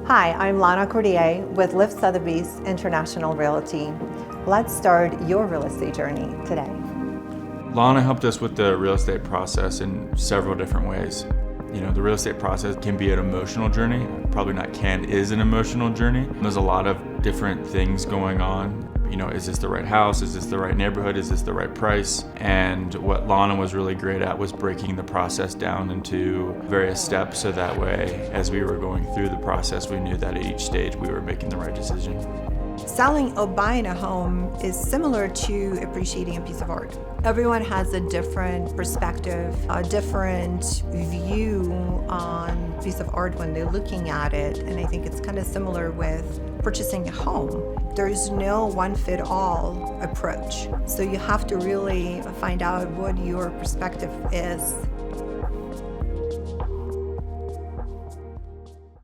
Hi, I'm Lana Cordier with Lift Sotheby's International Realty. Let's start your real estate journey today. Lana helped us with the real estate process in several different ways. You know, the real estate process can be an emotional journey. Probably not can, is an emotional journey. There's a lot of different things going on. You know, is this the right house? Is this the right neighborhood? Is this the right price? And what Lana was really great at was breaking the process down into various steps, so that way, as we were going through the process, we knew that at each stage we were making the right decision. Selling or buying a home is similar to appreciating a piece of art. Everyone has a different perspective, a different view on a piece of art when they're looking at it, and I think it's kind of similar with purchasing a home. There's no one-fit-all approach, so you have to really find out what your perspective is